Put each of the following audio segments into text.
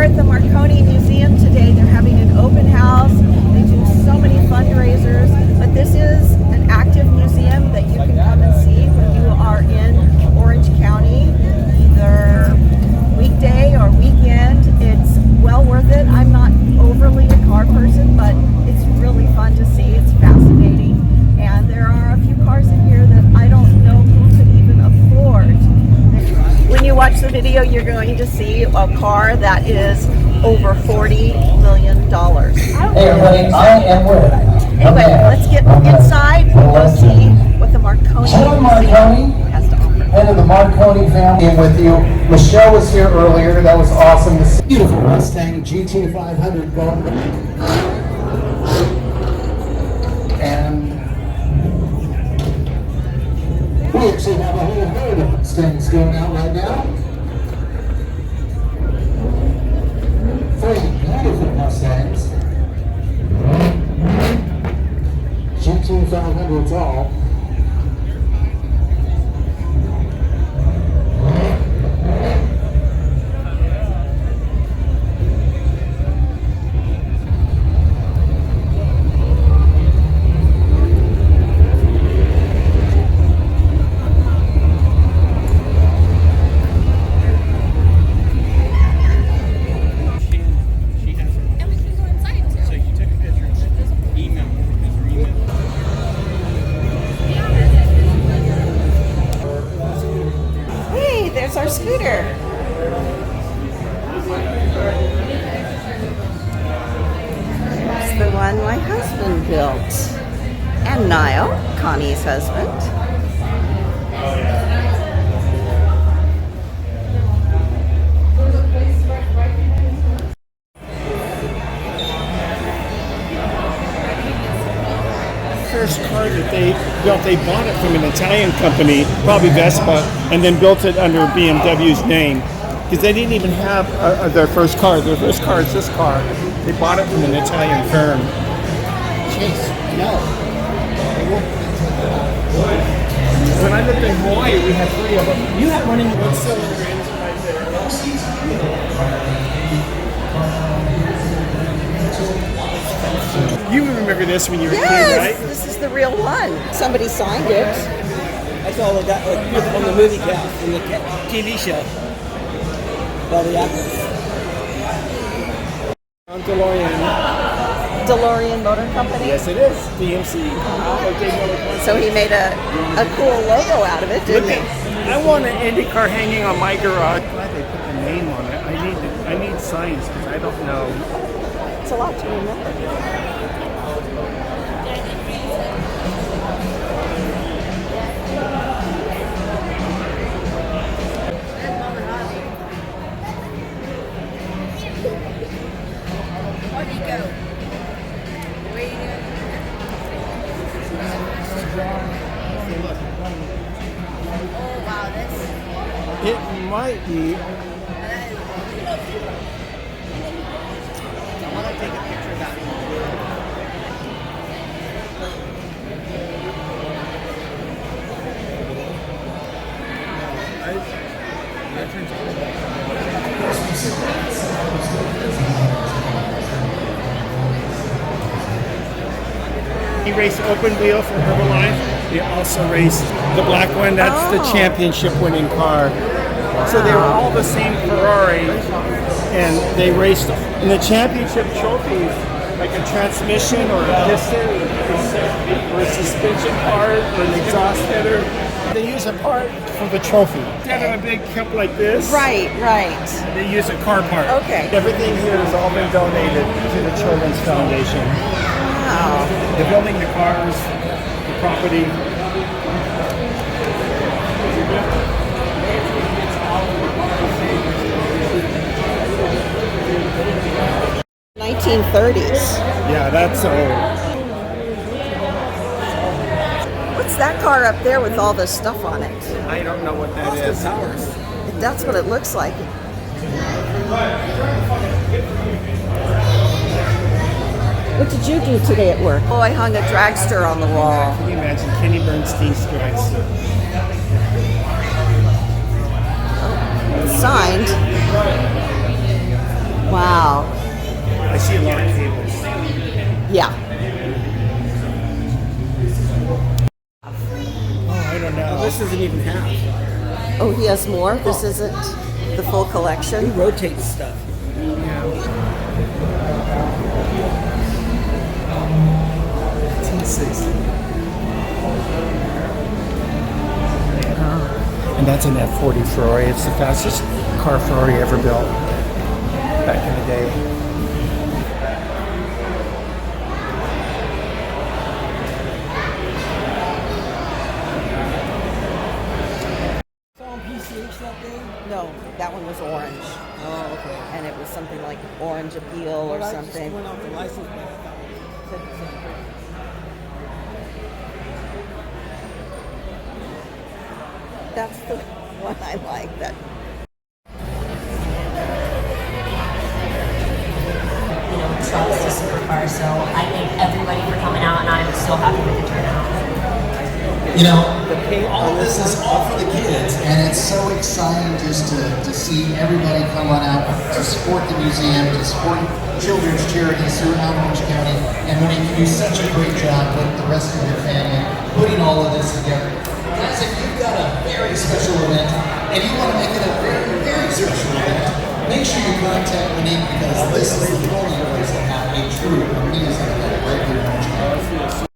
here at the Marconi Museum today. They're having an open house. They do so many fundraisers, but this is an active museum that you can come and see when you are in Orange County, either weekday or weekend. It's well worth it. I'm not overly a car person, but it's really fun to see. It's fascinating, and there are a few cars in here that I don't know who could even afford. When you watch the video, you're going to see a car that is over $40 million. Hey everybody, I am with. Anyway, let's get inside and go see what the Marconi Museum has to offer. Head of the Marconi family in with you. Michelle was here earlier. That was awesome to see. Beautiful Mustang GT500 going. And we actually have a whole herd of Mustangs going out right now. Three beautiful Mustangs. GT500s all. There's our scooter. That's the one my husband built. And Niall, Connie's husband. First car that they built, they bought it from an Italian company, probably Vespa, and then built it under BMW's name because they didn't even have their first car. Their first car is this car. They bought it from an Italian firm. Chase, no. When I lived in Hawaii, we had 3 of them. You have one in the One-cylinder engine right there. You remember this when you were a kid, right? This is the real one. Somebody signed it. That's all they got on the movie cast, from the TV show. All the actors. DeLorean Motor Company. Yes, it is. DMC. So he made a cool logo out of it, didn't he? I want an Indy car hanging on my garage. Glad they put the name on it. I need signs because I don't know. It's a lot to remember. Where do you go? Where you going? Oh wow, that's It might be. I want to take a picture of that. He raced open wheel for Herbalife. He also raced the black one. That's the championship winning car. So they were all the same Ferrari, and they raced in the championship trophies, like a transmission or a piston or a suspension part or an exhaust header. They use a part for the trophy. Instead of a big cup like this, Right. they use a car part. Okay. Everything here has all been donated to the Children's Foundation. Wow. The building, the cars, the property. 1930s. Yeah, that's old. What's that car up there with all this stuff on it? I don't know what that is. Towers. That's what it looks like. What did you do today at work? Oh, I hung a dragster on the wall. Can you imagine Kenny Bernstein's dragster? Signed. Wow. even have. Oh, he has more? This isn't the full He collection? rotates stuff. 1860. And that's an F40 Ferrari. It's the fastest car Ferrari ever built back in the day. On PCH that day? No, that one was orange. Oh, okay. And it was something like Orange Appeal or Well, I something. just went off the license plate. That's the one I like. That Trust is super far. So I thank everybody for coming out, and I'm so happy with the turnout. You know, all of this is all for the kids, and it's so exciting just to see everybody come on out to support the museum, to support children's charities throughout Orange County, and when you do such a great job with the rest of your family, putting all of this together. Guys, if you've got a very special event, and you want to make it a very, very special event, make sure you contact Monique, because this is the only place to have a true amazing event right here in Orange County.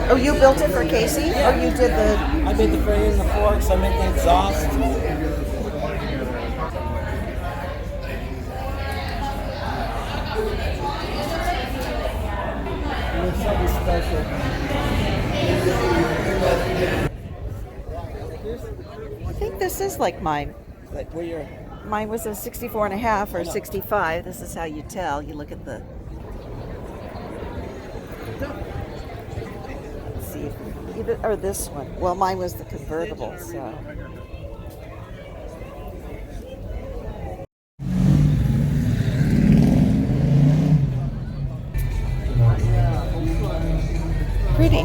Oh, you built it for Casey? Or you did the... I made the frame and the forks, I made the exhaust. There's something special. I think this is like mine. Like where you're... Mine was a 64 and a half or 65. This is how you tell. You look at the... Let's see. Either, or this one. Well, mine was the convertible, so... Pretty.